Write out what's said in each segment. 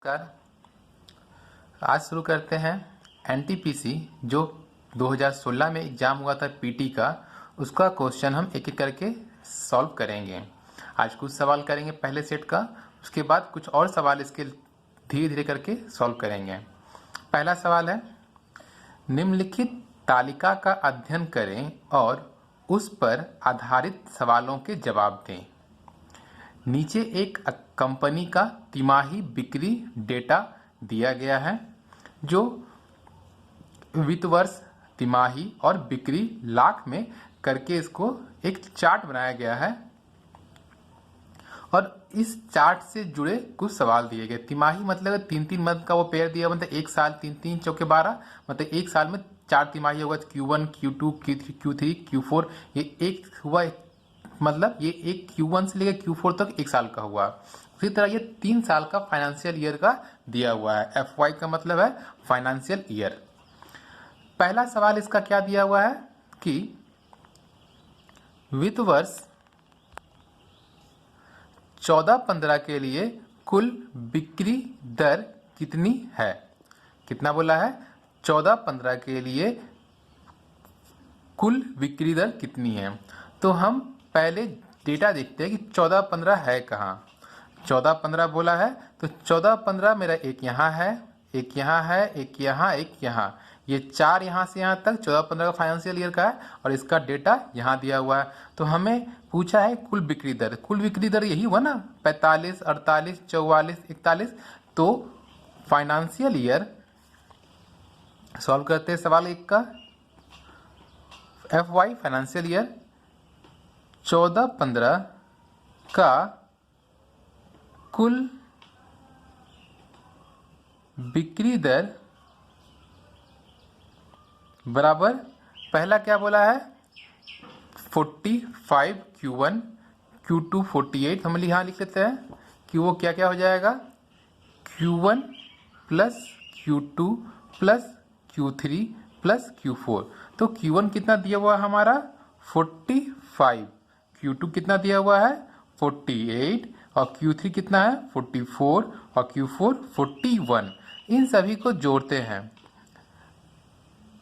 नमस्कार। आज शुरू करते हैं एनटीपीसी जो 2016 में एग्जाम हुआ था पीटी का, उसका क्वेश्चन हम एक एक करके सॉल्व करेंगे। आज कुछ सवाल करेंगे पहले सेट का, उसके बाद कुछ और सवाल इसके धीरे धीरे करके सॉल्व करेंगे। पहला सवाल है, निम्नलिखित तालिका का अध्ययन करें और उस पर आधारित सवालों के जवाब दें। नीचे एक कंपनी का तिमाही बिक्री डेटा दिया गया है जो वित्त वर्ष, तिमाही और बिक्री लाख में करके इसको एक चार्ट बनाया गया है और इस चार्ट से जुड़े कुछ सवाल दिए गए। तिमाही मतलब 3-3 मंथ का वो पेयर दिया, मतलब एक साल 3-3 चौके 12, मतलब एक साल में 4 तिमाही होगा, Q1, Q2, Q3, Q3, Q4। ये एक हुआ, मतलब ये एक Q1 से लेकर Q4 तक एक साल का हुआ। उसी तरह ये 3 साल का फाइनेंशियल ईयर का दिया हुआ है। FY का मतलब है फाइनेंशियल ईयर। पहला सवाल इसका क्या दिया हुआ है कि वित्त वर्ष 14-15 के लिए कुल बिक्री दर कितनी है। कितना बोला है? 14-15 के लिए कुल बिक्री दर कितनी है। तो हम पहले डेटा देखते हैं कि 14-15 है कहाँ। 14-15 बोला है तो 14-15 मेरा एक यहाँ है, एक यहाँ है, एक यहाँ, एक यहाँ, ये 4 यहाँ से यहाँ तक 14-15 का फाइनेंशियल ईयर का है और इसका डेटा यहाँ दिया हुआ है। तो हमें पूछा है कुल बिक्री दर। कुल बिक्री दर यही हुआ ना, 45, 48, 44, 41। तो फाइनेंशियल ईयर सॉल्व करते हैं सवाल 1 का। FY फाइनेंशियल ईयर 14-15 का कुल बिक्री दर बराबर, पहला क्या बोला है 45 Q1, Q2 48। हम यहाँ लिख लेते हैं कि वो क्या क्या हो जाएगा, Q1 plus Q2 plus Q3 plus Q4। तो Q1 कितना दिया हुआ है हमारा 45, Q2 कितना दिया हुआ है 48 और Q3 कितना है 44 और Q4 41। इन सभी को जोड़ते हैं,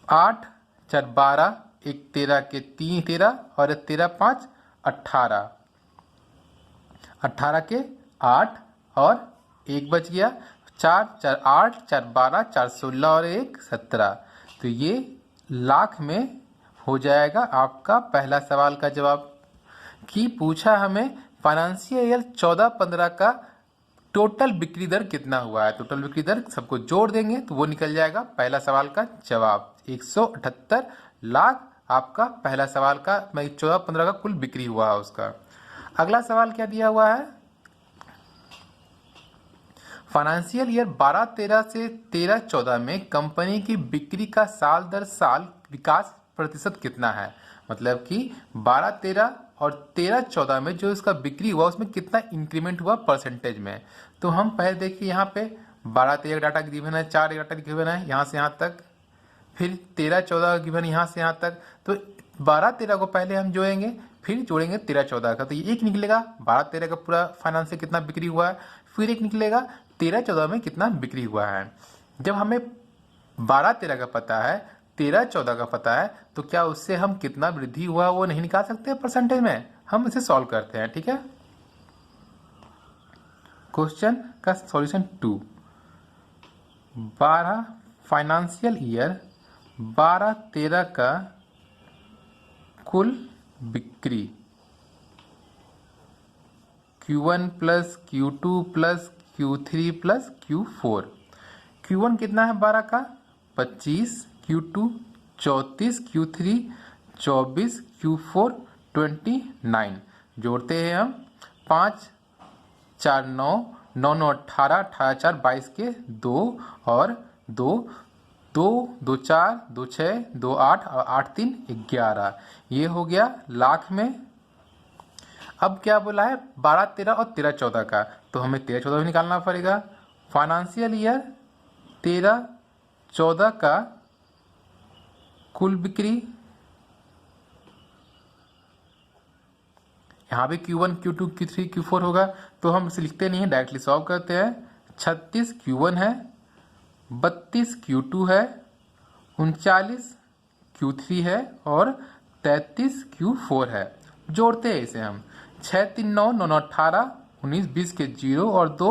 8 4 12, एक 13 के 3 13 और 13 5 18, 18 के 8 और एक बच गया, 4 4 8 4 12 4 16 और 1 17। तो ये लाख में हो जाएगा आपका पहला सवाल का जवाब। कि पूछा हमें फाइनेंशियल ईयर 14-15 का टोटल बिक्री दर कितना हुआ है। टोटल बिक्री दर सबको जोड़ देंगे तो वो निकल जाएगा पहला सवाल का जवाब, 178 लाख आपका पहला सवाल का 14-15 का कुल बिक्री हुआ है उसका। अगला सवाल क्या दिया हुआ है, फाइनेंशियल ईयर 12-13 से 13-14 में कंपनी की बिक्री का साल दर साल विकास प्रतिशत कितना है। मतलब कि 12-13 और 13-14 में जो इसका बिक्री हुआ उसमें कितना इंक्रीमेंट हुआ परसेंटेज में। तो हम पहले देखिए यहाँ पे 12-13 डाटा गिवन है, 4 डाटा गिवन है यहाँ से यहाँ तक, फिर 13-14 गिवन यहाँ से यहाँ तक। तो 12-13 को पहले हम जोड़ेंगे, फिर जोड़ेंगे 13-14 का, तो ये एक निकलेगा 12-13 का पूरा फाइनेंस से कितना बिक्री हुआ है, फिर एक निकलेगा 13-14 में कितना बिक्री हुआ है। जब हमें 12-13 का पता है, 13-14 का पता है, तो क्या उससे हम कितना वृद्धि हुआ वो नहीं निकाल सकते परसेंटेज में। हम इसे सॉल्व करते हैं, ठीक है। क्वेश्चन का सॉल्यूशन 2, 12 फाइनेंशियल ईयर 12-13 का कुल बिक्री Q1 plus Q2 plus Q3 plus Q4। Q1 कितना है 12 का 25, Q2 34, Q3 24, Q4 29। जोड़ते हैं हम 5 4 9 9 9 18, 18 4 22 के 2 और 2 2 2 4 2 6 2 8 और 8 3 11। ये हो गया लाख में। अब क्या बोला है 12-13 और 13-14 का, तो हमें 13-14 भी निकालना पड़ेगा। फाइनेंशियल ईयर 13-14 का कुल बिक्री, यहाँ भी Q1 Q2 Q3 Q4 होगा, तो हम इसे लिखते नहीं है, डायरेक्टली सॉल्व करते हैं। 36 Q1 है, 32 Q2 है, 39 Q3 है और 33 Q4 है। जोड़ते हैं इसे हम, 6 3 9 9 9 18, 19 20 के 0 और 2,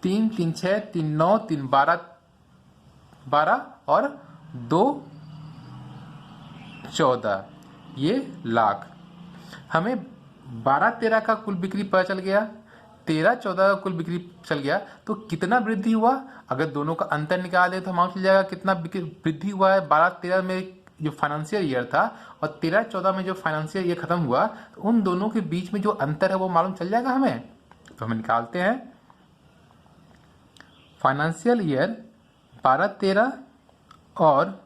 3 3 6 3 9 3 12 12 और 2 14, ये लाख। हमें 12-13 का कुल बिक्री पता चल गया, 13-14 का कुल बिक्री चल गया, तो कितना वृद्धि हुआ? अगर दोनों का अंतर निकाले तो मालूम चल जाएगा कितना वृद्धि हुआ है। 12-13 में जो फाइनेंशियल ईयर था और 13-14 में जो फाइनेंशियल ईयर खत्म हुआ, तो उन दोनों के बीच में जो अंतर है वो मालूम चल जाएगा हमें। तो हम निकालते हैं। फाइनेंशियल ईयर 12-13 और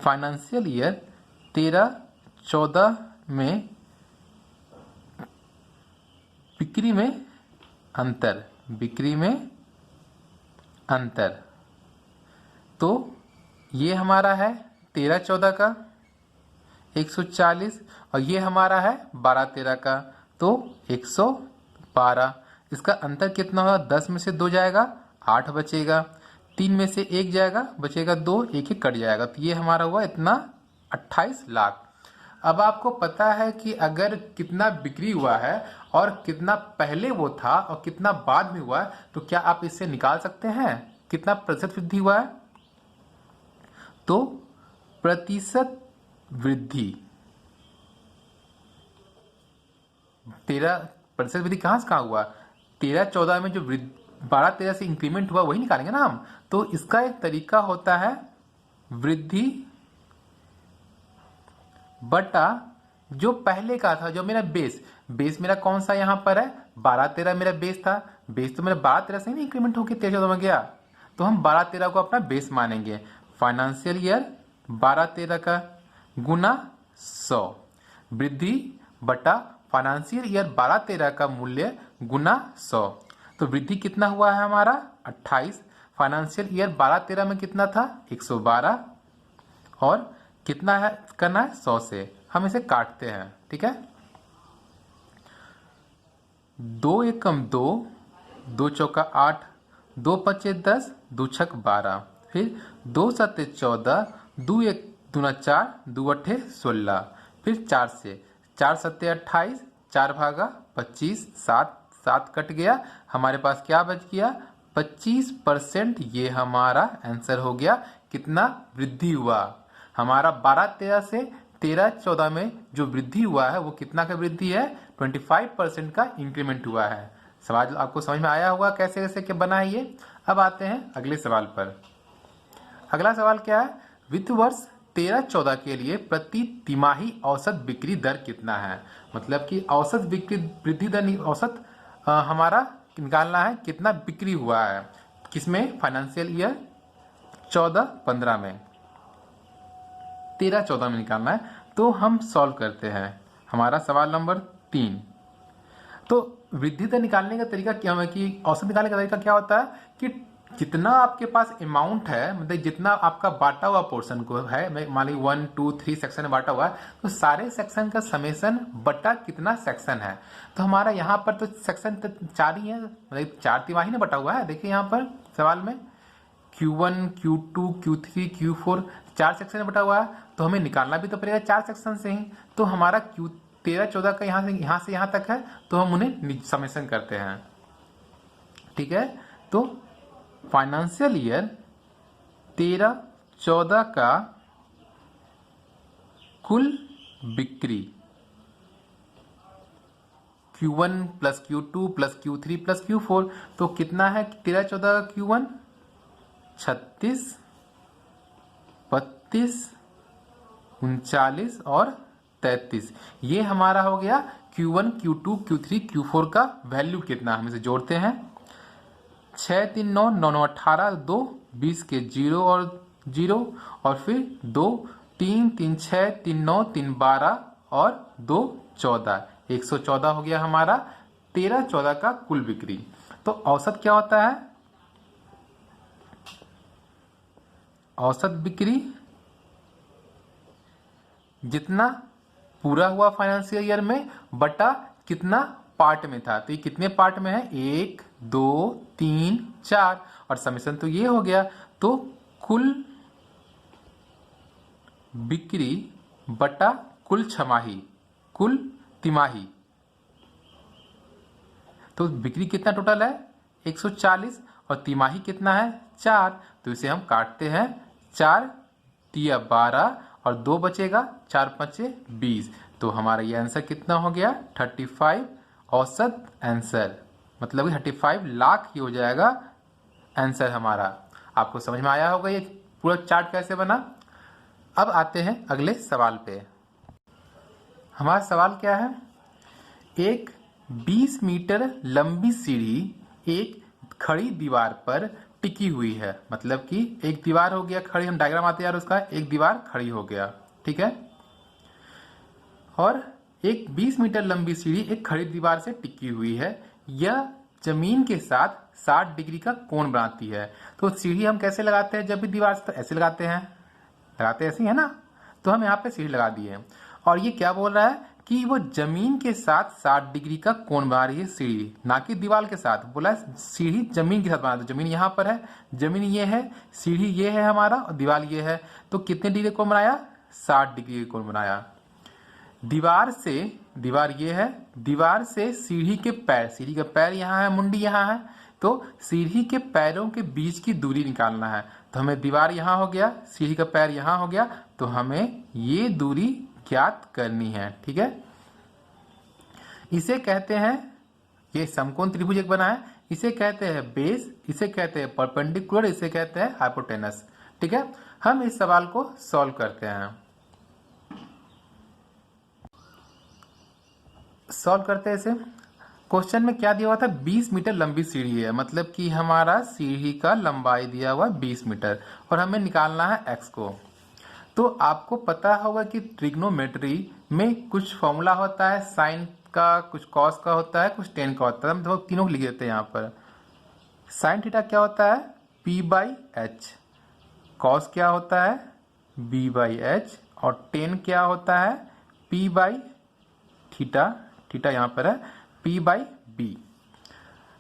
फाइनेंशियल ईयर 13-14 में बिक्री में अंतर, तो ये हमारा है 13-14 का 140 और ये हमारा है 12-13 का तो 112। इसका अंतर कितना होगा? 10 में से 2 जाएगा 8 बचेगा, 3 में से 1 जाएगा बचेगा 2, 1 कट जाएगा, तो ये हमारा हुआ इतना 28 लाख। अब आपको पता है कि अगर कितना बिक्री हुआ है और कितना पहले वो था और कितना बाद में हुआ है, तो क्या आप इससे निकाल सकते हैं कितना प्रतिशत वृद्धि हुआ है? तो प्रतिशत वृद्धि 13% वृद्धि कहाँ से कहाँ हुआ? 13-14 में जो 12-13 से इंक्रीमेंट हुआ वही निकालेंगे ना हम। तो इसका एक तरीका होता है वृद्धि बटा जो पहले का था, जो मेरा बेस मेरा कौन सा यहाँ पर है? 12-13 मेरा बेस था। बेस तो मेरा 12-13 से ही इंक्रीमेंट होकर 13-14 में गया, तो हम 12-13 को अपना बेस मानेंगे। फाइनेंशियल ईयर 12-13 का गुना 100, वृद्धि बटा फाइनेंशियल ईयर 12-13 का मूल्य गुना 100। तो वृद्धि कितना हुआ है हमारा? 28। फाइनेंशियल ईयर 12-13 में कितना था? 112 और कितना है करना है? 100 से। हम इसे काटते हैं, ठीक है। 2 एकम 2, 2 चौका 8, 2 पचे 10, 2 छक 12, फिर 2 सत्ते 14, 2 एक दूना 4, 2 अट्ठे 16, फिर 4 से 4 सत्ते 28, 4 भागा 25, 7 कट गया, हमारे पास क्या बच गया? 25%। ये हमारा आंसर हो गया। कितना वृद्धि हुआ हमारा? 12-13 से 13-14 में जो वृद्धि हुआ है वो कितना का वृद्धि है? 25% का इंक्रीमेंट हुआ है। सवाल आपको समझ में आया होगा कैसे कैसे क्या बना है ये। अब आते हैं अगले सवाल पर। अगला सवाल क्या है? वित्त वर्ष 13-14 के लिए प्रति तिमाही औसत बिक्री दर कितना है? मतलब कि औसत बिक्री वृद्धि दर औसत हमारा निकालना है, कितना बिक्री हुआ है किसमें? फाइनेंशियल ईयर 14-15 में, 13-14 में निकालना है। तो हम सॉल्व करते हैं। हमारा सवाल नंबर 3। तो वृद्धि दर निकालने का तरीका क्या है कि औसत निकालने का तरीका क्या होता है कि जितना आपके पास अमाउंट है, मतलब जितना आपका बांटा हुआ पोर्शन को है, मान ली 1 2 3 सेक्शन में बांटा हुआ है, तो सारे सेक्शन का समेशन बटा कितना सेक्शन है। तो हमारा यहाँ पर तो सेक्शन तो 4 ही है, मतलब 4 तिमाही में बटा हुआ है। देखिए यहाँ पर सवाल में Q1 Q2 Q3 Q4 4 section में बटा हुआ है, तो हमें निकालना भी तो पड़ेगा 4 सेक्शन से ही। तो हमारा 13-14 का यहाँ से यहाँ तक है, तो हम उन्हें समेशन करते हैं, ठीक है। तो फाइनेंशियल ईयर 13-14 का कुल बिक्री Q1 plus Q2 plus Q3 plus Q4, तो कितना है 13-14 का Q1? 36, 32, 39 और 33। ये हमारा हो गया Q1 Q2 Q3 Q4 का वैल्यू कितना, हम इसे जोड़ते हैं। 6 3 9 9 9 18, 2 20 के 0 और 0 और फिर 2 3 3 6 3 9 3 12 और 2 14, 114 हो गया हमारा 13-14 का कुल बिक्री। तो औसत क्या होता है? औसत बिक्री जितना पूरा हुआ फाइनेंशियल ईयर में बटा कितना पार्ट में था। तो ये कितने पार्ट में है? 1 2, 3, 4 और समेशन तो ये हो गया। तो कुल बिक्री बटा कुल छमाही, कुल तिमाही, तो बिक्री कितना टोटल है 140 और तिमाही कितना है 4। तो इसे हम काटते हैं, 4 तिया 12 और 2 बचेगा, 4 5 20। तो हमारा ये आंसर कितना हो गया 35 औसत आंसर, मतलब 35 लाख ही हो जाएगा आंसर हमारा। आपको समझ में आया होगा ये पूरा चार्ट कैसे बना। अब आते हैं अगले सवाल पे। हमारा सवाल क्या है, एक 20 मीटर लंबी सीढ़ी एक खड़ी दीवार पर टिकी हुई है, मतलब कि एक दीवार हो गया खड़ी, हम डायग्राम आते यार उसका, एक दीवार खड़ी हो गया, ठीक है। और एक 20 मीटर लंबी सीढ़ी एक खड़ी दीवार से टिकी हुई है, यह जमीन के साथ 60 डिग्री का कोण बनाती है। तो सीढ़ी हम कैसे लगाते हैं, जब भी दीवार से तो ऐसे लगाते हैं, ऐसे ही है ना। तो हम यहाँ पे सीढ़ी लगा दिए और ये क्या बोल रहा है कि वो जमीन के साथ 60 डिग्री का कोण बना रही है सीढ़ी, ना कि दीवार के साथ। बोला सीढ़ी जमीन के साथ बना, तो जमीन यहाँ पर है, जमीन ये है, सीढ़ी ये है हमारा और दीवार ये है। तो कितने डिग्री कोण बनाया 60 डिग्री का कोण बनाया। दीवार से, दीवार ये है, दीवार से सीढ़ी के पैर, सीढ़ी का पैर यहाँ है, मुंडी यहाँ है, तो सीढ़ी के पैरों के बीच की दूरी निकालना है। तो हमें दीवार यहाँ हो गया, सीढ़ी का पैर यहाँ हो गया, तो हमें ये दूरी ज्ञात करनी है, ठीक है। इसे कहते हैं, ये समकोण त्रिभुज एक बना है, इसे कहते हैं बेस, इसे कहते हैं परपेंडिकुलर, इसे कहते हैं हाइपोटेनस, ठीक है। हम इस सवाल को सॉल्व करते हैं। सॉल्व करते हैं इसे। क्वेश्चन में क्या दिया हुआ था, 20 मीटर लंबी सीढ़ी है, मतलब कि हमारा सीढ़ी का लंबाई दिया हुआ 20 मीटर और हमें निकालना है एक्स को। तो आपको पता होगा कि ट्रिग्नोमेट्री में कुछ फॉर्मूला होता है, साइन का, कुछ कॉस का होता है, कुछ टेन का होता है। हम तो तीनों को लिख देते हैं यहाँ पर। साइन थीटा क्या होता है p/h, कॉस क्या होता है b/h और टेन क्या होता है p/थीटा, थीटा यहाँ पर है p/b।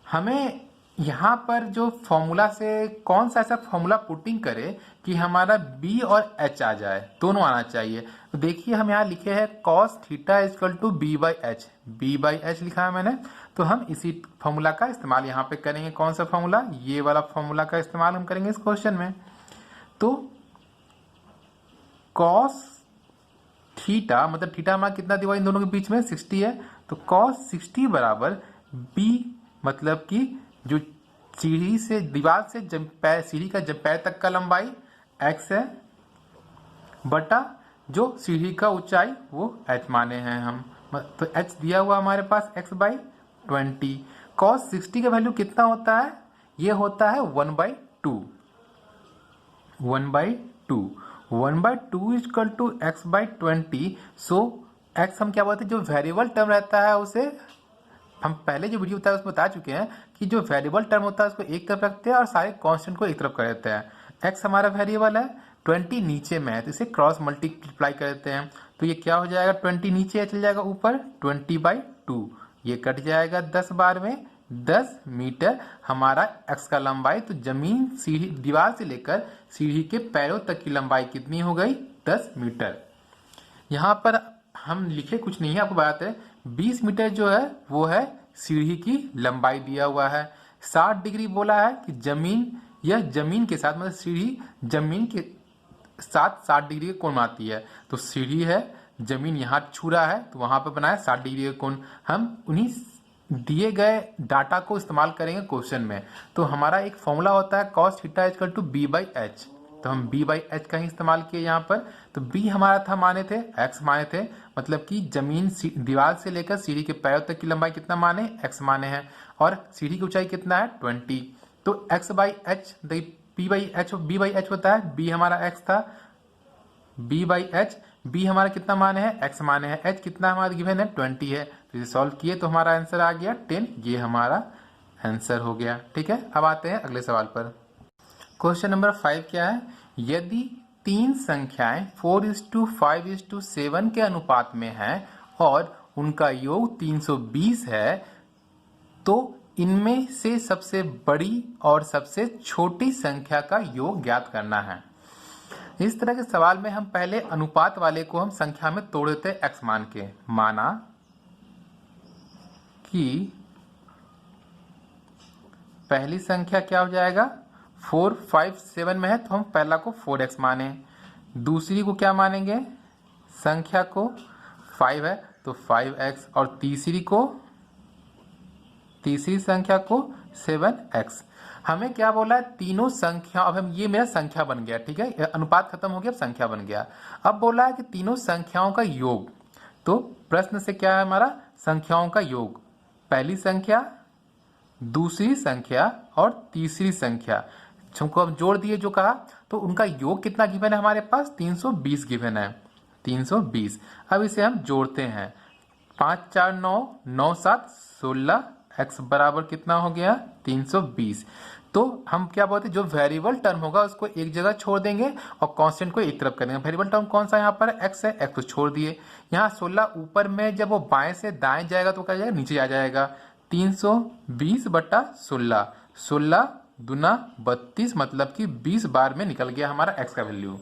हमें यहाँ पर जो फॉर्मूला से कौन सा ऐसा फॉर्मूला पुटिंग करे कि हमारा b और h आ जाए, दोनों आना चाहिए। तो देखिए हम यहाँ लिखे हैं cos theta equal to b/h, b/h लिखा है मैंने। तो हम इसी फॉर्मूला का इस्तेमाल यहाँ पे करेंगे। कौन सा फॉर्मूला, ये वाला फॉर्मूला का इस्तेमाल हम करेंगे इस क्वेश्चन में। तो cos थीटा, मतलब थीटा हमारा कितना दिया इन दोनों के बीच में 60 है, तो cos 60 बराबर b, मतलब कि जो सीढ़ी से, दीवार से पैर, सीढ़ी का पैर तक का लंबाई x है, बटा जो सीढ़ी का ऊंचाई वो h माने हैं हम। तो h दिया हुआ हमारे पास x/20। cos 60 का वैल्यू कितना होता है, ये होता है 1/2, 1/2, 1/2 equal to x/20। So x हम क्या बोलते हैं, जो वेरिएबल टर्म रहता है उसे हम पहले जो वीडियो बताया उसमें बता चुके हैं कि जो वेरिएबल टर्म होता है उसको एक तरफ रखते हैं और सारे कांस्टेंट को एक तरफ कर देते हैं। x हमारा वेरिएबल है, 20 नीचे में है तो इसे क्रॉस मल्टीप्लाई कर देते हैं। तो ये क्या हो जाएगा, 20 नीचे चल जाएगा ऊपर, 20/2, ये कट जाएगा 10 बार में, 10 मीटर हमारा x का लंबाई। तो जमीन सीढ़ी, दीवार से लेकर सीढ़ी के पैरों तक की लंबाई कितनी हो गई 10 मीटर। यहाँ पर हम लिखे कुछ नहीं है, आपको बात है 20 मीटर जो है वो है सीढ़ी की लंबाई दिया हुआ है। 60 डिग्री बोला है कि जमीन, यह जमीन के साथ, मतलब सीढ़ी जमीन के साथ 60 डिग्री का कोण बनाती है। तो सीढ़ी है, जमीन यहाँ छू रहा है तो वहां पर बनाया 60 डिग्री का कोण। हम उन्हीं दिए गए डाटा को इस्तेमाल करेंगे क्वेश्चन में। तो हमारा एक फॉर्मूला होता है cos theta equal to b/h, तो हम b/h का ही इस्तेमाल किए यहाँ पर। तो b हमारा था माने थे, x माने थे, मतलब कि जमीन दीवार से लेकर सीढ़ी के पैरों तक की लंबाई कितना माने, x माने हैं, और सीढ़ी की ऊंचाई कितना है 20। तो x/h, b/h होता है, b हमारा x था, b/h, b हमारा कितना माने है, x माने है, h कितना हमारा गिवन है 20 है। तो इसे सॉल्व किए तो हमारा आंसर आ गया 10, ये हमारा आंसर हो गया, ठीक है। अब आते हैं अगले सवाल पर। क्वेश्चन नंबर 5 क्या है, यदि तीन संख्याएं 4:5:7 के अनुपात में हैं और उनका योग 320 है, तो इनमें से सबसे बड़ी और सबसे छोटी संख्या का योग ज्ञात करना है। इस तरह के सवाल में हम पहले अनुपात वाले को हम संख्या में तोड़ देते हैं x मान के। माना कि पहली संख्या क्या हो जाएगा, 4, 5, 7 में है तो हम पहला को 4x माने, दूसरी को क्या मानेंगे, संख्या को 5 है तो 5x, और तीसरी संख्या को 7x। हमें क्या बोला है, तीनों संख्या, अब हम ये मेरा संख्या बन गया, ठीक है, अनुपात खत्म हो गया, अब संख्या बन गया। अब बोला है कि तीनों संख्याओं का योग, तो प्रश्न से क्या है हमारा, संख्याओं का योग, पहली संख्या, दूसरी संख्या और तीसरी संख्या हमको अब जोड़ दिए जो कहा, तो उनका योग कितना गिवन है हमारे पास, 320 गिवन है, 320। अब इसे हम जोड़ते हैं, 5 4 9, 9 7 16, x बराबर कितना हो गया, 320। तो हम क्या बोलते हैं, जो वेरिएबल टर्म होगा उसको एक जगह छोड़ देंगे और कांस्टेंट को एक तरफ कर देंगे। वेरिएबल टर्म कौन सा यहाँ पर x है, x को छोड़ दिए। यहाँ 16 ऊपर में जब वो बाएं से दाएं जाएगा तो क्या जाएगा, नीचे आ जाएगा। 320/16, 16 दूना 32, मतलब कि 20 बार में निकल गया हमारा x का वैल्यू।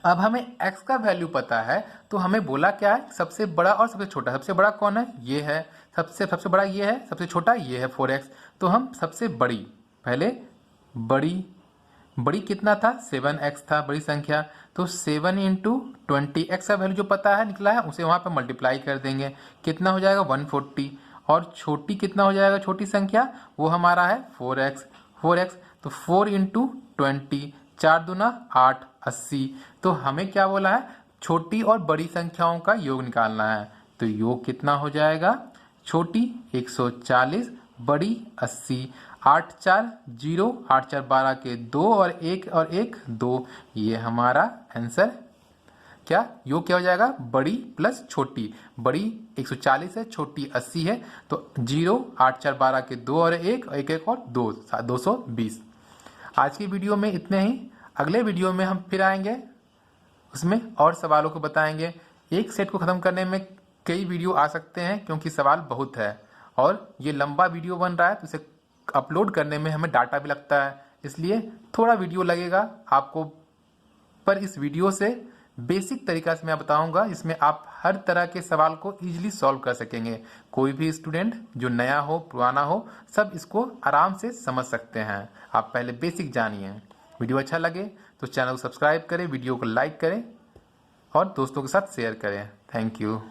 अब हमें x का वैल्यू पता है तो हमें बोला क्या है, सबसे बड़ा और सबसे छोटा। सबसे बड़ा कौन है, ये है, सबसे बड़ा ये है, सबसे छोटा ये है 4x। तो हम सबसे बड़ी, पहले बड़ी कितना था, 7x था, बड़ी संख्या, तो 7 × 20x का वैल्यू जो पता है निकला है उसे वहाँ पर मल्टीप्लाई कर देंगे, कितना हो जाएगा 140। और छोटी कितना हो जाएगा, छोटी संख्या वो हमारा है 4x, तो 4 × 20, 4 दूना 8, 80। तो हमें क्या बोला है, छोटी और बड़ी संख्याओं का योग निकालना है। तो योग कितना हो जाएगा, छोटी 140, बड़ी 80, 8 4 0, 8 4 12 के 2 और 1 2, ये हमारा आंसर क्या, योग क्या हो जाएगा, बड़ी प्लस छोटी। बड़ी 140 है, छोटी 80 है, तो 0 8 4 12 के 2 और 1 और 2, 220। आज की वीडियो में इतने ही। अगले वीडियो में हम फिर आएंगे, उसमें और सवालों को बताएंगे। एक सेट को ख़त्म करने में कई वीडियो आ सकते हैं क्योंकि सवाल बहुत है और ये लंबा वीडियो बन रहा है, तो इसे अपलोड करने में हमें डाटा भी लगता है, इसलिए थोड़ा वीडियो लगेगा आपको। पर इस वीडियो से बेसिक तरीका से मैं बताऊंगा, इसमें आप हर तरह के सवाल को इजीली सॉल्व कर सकेंगे। कोई भी स्टूडेंट जो नया हो पुराना हो, सब इसको आराम से समझ सकते हैं। आप पहले बेसिक जानिए। वीडियो अच्छा लगे तो चैनल को सब्सक्राइब करें, वीडियो को लाइक करें और दोस्तों के साथ शेयर करें। Thank you.